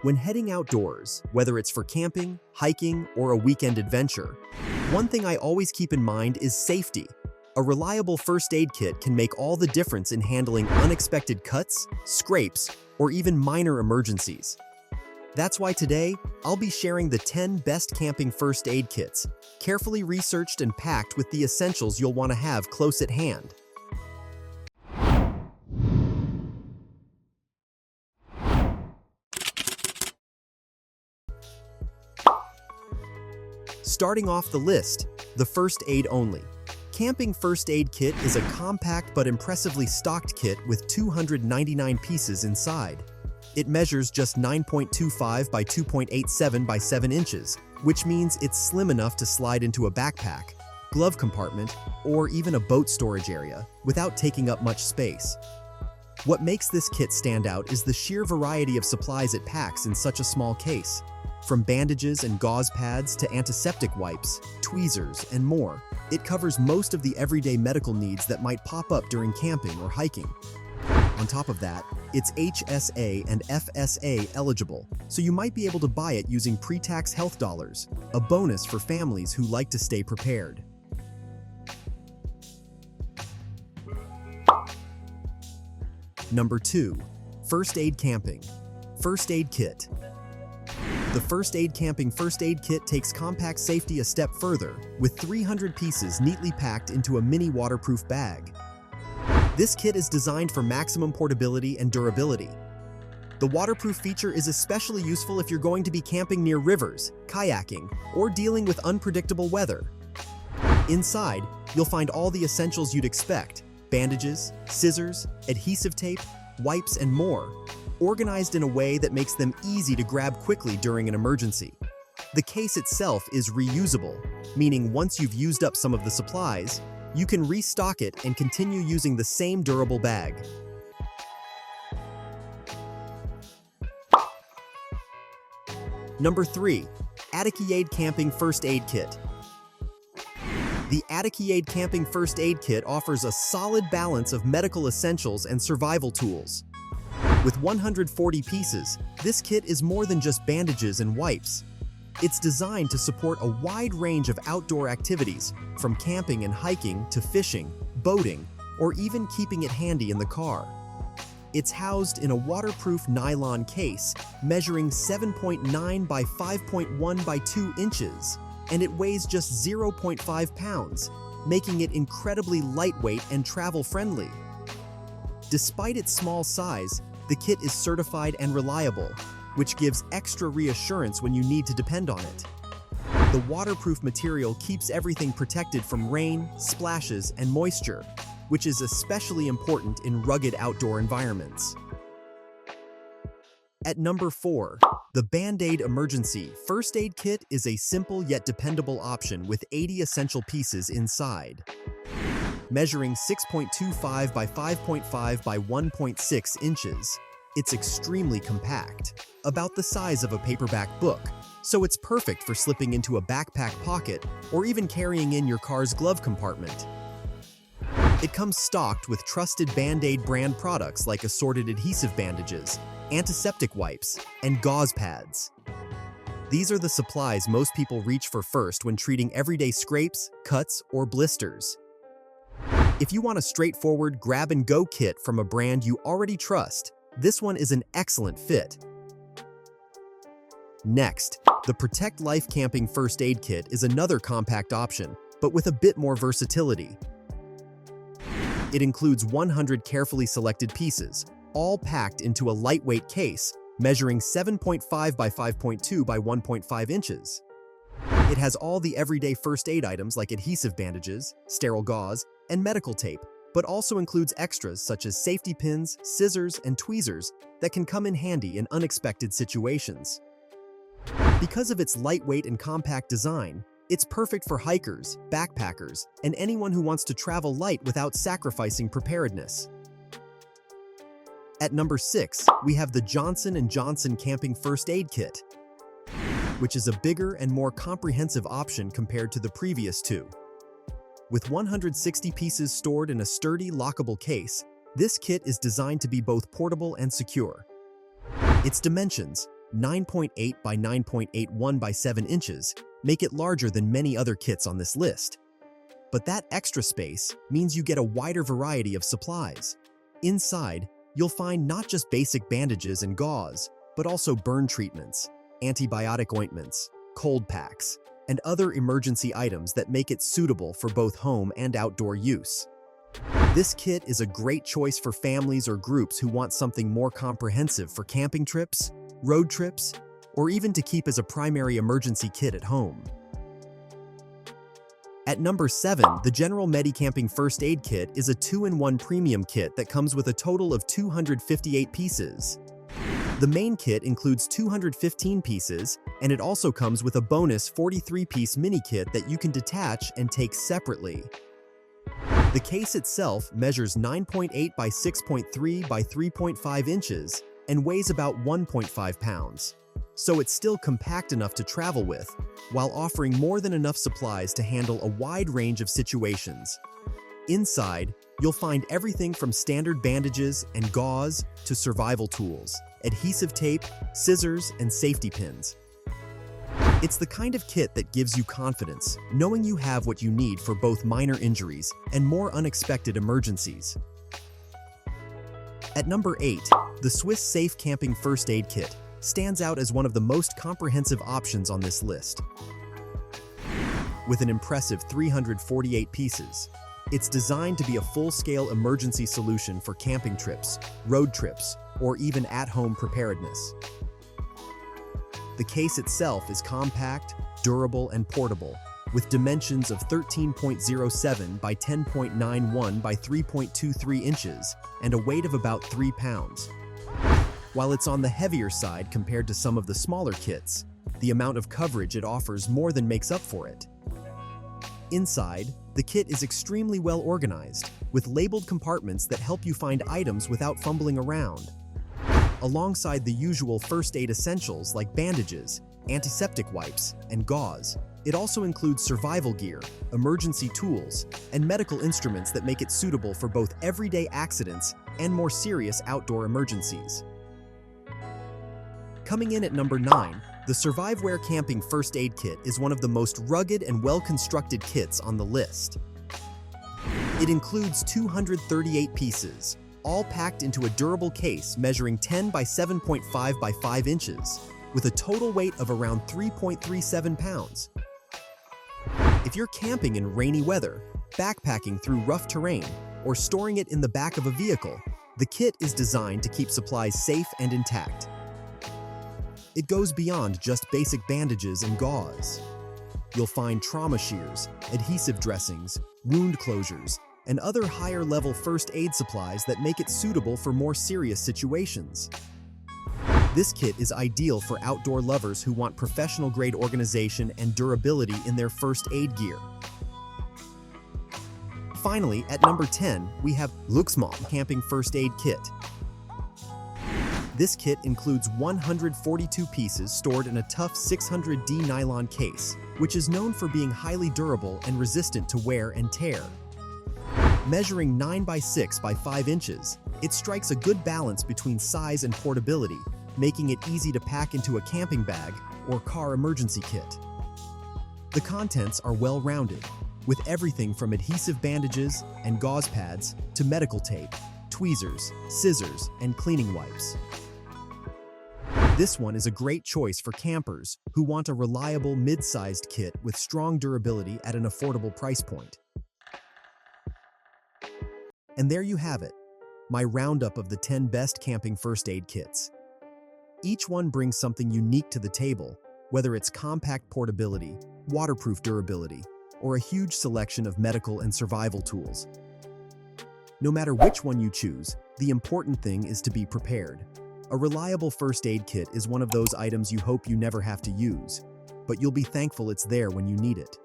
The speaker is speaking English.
When heading outdoors, whether it's for camping, hiking, or a weekend adventure, one thing I always keep in mind is safety. A reliable first aid kit can make all the difference in handling unexpected cuts, scrapes, or even minor emergencies. That's why today, I'll be sharing the 10 best camping first aid kits, carefully researched and packed with the essentials you'll want to have close at hand. Starting off the list, the first aid only. Camping first aid kit is a compact but impressively stocked kit with 299 pieces inside. It measures just 9.25 by 2.87 by 7 inches, which means it's slim enough to slide into a backpack, glove compartment, or even a boat storage area without taking up much space. What makes this kit stand out is the sheer variety of supplies it packs in such a small case. From bandages and gauze pads to antiseptic wipes, tweezers, and more, it covers most of the everyday medical needs that might pop up during camping or hiking. On top of that, it's HSA and FSA eligible, so you might be able to buy it using pre-tax health dollars, a bonus for families who like to stay prepared. Number 2. First Aid Camping First Aid Kit. The First Aid Camping First Aid Kit takes compact safety a step further, with 300 pieces neatly packed into a mini waterproof bag. This kit is designed for maximum portability and durability. The waterproof feature is especially useful if you're going to be camping near rivers, kayaking, or dealing with unpredictable weather. Inside, you'll find all the essentials you'd expect: bandages, scissors, adhesive tape, wipes, and more, organized in a way that makes them easy to grab quickly during an emergency. The case itself is reusable, meaning once you've used up some of the supplies, you can restock it and continue using the same durable bag. Number 3. Atickyaid Camping First Aid Kit. The Atickyaid Camping First Aid Kit offers a solid balance of medical essentials and survival tools. With 140 pieces, this kit is more than just bandages and wipes. It's designed to support a wide range of outdoor activities, from camping and hiking to fishing, boating, or even keeping it handy in the car. It's housed in a waterproof nylon case, measuring 7.9 by 5.1 by 2 inches, and it weighs just 0.5 pounds, making it incredibly lightweight and travel-friendly. Despite its small size, the kit is certified and reliable, which gives extra reassurance when you need to depend on it. The waterproof material keeps everything protected from rain, splashes, and moisture, which is especially important in rugged outdoor environments. At number 4, the Band-Aid Emergency First Aid Kit is a simple yet dependable option with 80 essential pieces inside. Measuring 6.25 by 5.5 by 1.6 inches, it's extremely compact, about the size of a paperback book, so it's perfect for slipping into a backpack pocket or even carrying in your car's glove compartment. It comes stocked with trusted Band-Aid brand products like assorted adhesive bandages, antiseptic wipes, and gauze pads. These are the supplies most people reach for first when treating everyday scrapes, cuts, or blisters. If you want a straightforward grab-and-go kit from a brand you already trust, this one is an excellent fit. Next, the Protect Life Camping First Aid Kit is another compact option, but with a bit more versatility. It includes 100 carefully selected pieces, all packed into a lightweight case, measuring 7.5 by 5.2 by 1.5 inches. It has all the everyday first aid items like adhesive bandages, sterile gauze, and medical tape, but also includes extras such as safety pins, scissors, and tweezers that can come in handy in unexpected situations. Because of its lightweight and compact design, it's perfect for hikers, backpackers, and anyone who wants to travel light without sacrificing preparedness. At number 6, we have the Johnson & Johnson Camping First Aid Kit, which is a bigger and more comprehensive option compared to the previous two. With 160 pieces stored in a sturdy, lockable case, this kit is designed to be both portable and secure. Its dimensions, 9.8 by 9.81 by 7 inches make it larger than many other kits on this list. But that extra space means you get a wider variety of supplies. Inside, you'll find not just basic bandages and gauze, but also burn treatments, antibiotic ointments, cold packs, and other emergency items that make it suitable for both home and outdoor use. This kit is a great choice for families or groups who want something more comprehensive for camping trips, road trips, or even to keep as a primary emergency kit at home. At number 7, the General Medi Camping First Aid Kit is a 2-in-1 premium kit that comes with a total of 258 pieces. The main kit includes 215 pieces, and it also comes with a bonus 43-piece mini kit that you can detach and take separately. The case itself measures 9.8 by 6.3 by 3.5 inches and weighs about 1.5 pounds. So it's still compact enough to travel with, while offering more than enough supplies to handle a wide range of situations. Inside, you'll find everything from standard bandages and gauze to survival tools, adhesive tape, scissors, and safety pins. It's the kind of kit that gives you confidence, knowing you have what you need for both minor injuries and more unexpected emergencies. At number 8, the Swiss Safe Camping First Aid Kit stands out as one of the most comprehensive options on this list. With an impressive 348 pieces, it's designed to be a full-scale emergency solution for camping trips, road trips, or even at-home preparedness. The case itself is compact, durable, and portable, with dimensions of 13.07 by 10.91 by 3.23 inches and a weight of about 3 pounds. While it's on the heavier side compared to some of the smaller kits, the amount of coverage it offers more than makes up for it. Inside, the kit is extremely well organized, with labeled compartments that help you find items without fumbling around. Alongside the usual first aid essentials like bandages, antiseptic wipes, and gauze, it also includes survival gear, emergency tools, and medical instruments that make it suitable for both everyday accidents and more serious outdoor emergencies. Coming in at number 9, the Surviveware Camping First Aid Kit is one of the most rugged and well-constructed kits on the list. It includes 238 pieces, all packed into a durable case measuring 10 by 7.5 by 5 inches, with a total weight of around 3.37 pounds. If you're camping in rainy weather, backpacking through rough terrain, or storing it in the back of a vehicle, the kit is designed to keep supplies safe and intact. It goes beyond just basic bandages and gauze. You'll find trauma shears, adhesive dressings, wound closures, and other higher-level first aid supplies that make it suitable for more serious situations. This kit is ideal for outdoor lovers who want professional-grade organization and durability in their first aid gear. Finally, at number 10, we have LUXMOM Camping First Aid Kit. This kit includes 142 pieces stored in a tough 600D nylon case, which is known for being highly durable and resistant to wear and tear. Measuring 9 by 6 by 5 inches, it strikes a good balance between size and portability, making it easy to pack into a camping bag or car emergency kit. The contents are well-rounded, with everything from adhesive bandages and gauze pads to medical tape, tweezers, scissors, and cleaning wipes. This one is a great choice for campers who want a reliable mid-sized kit with strong durability at an affordable price point. And there you have it, my roundup of the 10 best camping first aid kits. Each one brings something unique to the table, whether it's compact portability, waterproof durability, or a huge selection of medical and survival tools. No matter which one you choose, the important thing is to be prepared. A reliable first aid kit is one of those items you hope you never have to use, but you'll be thankful it's there when you need it.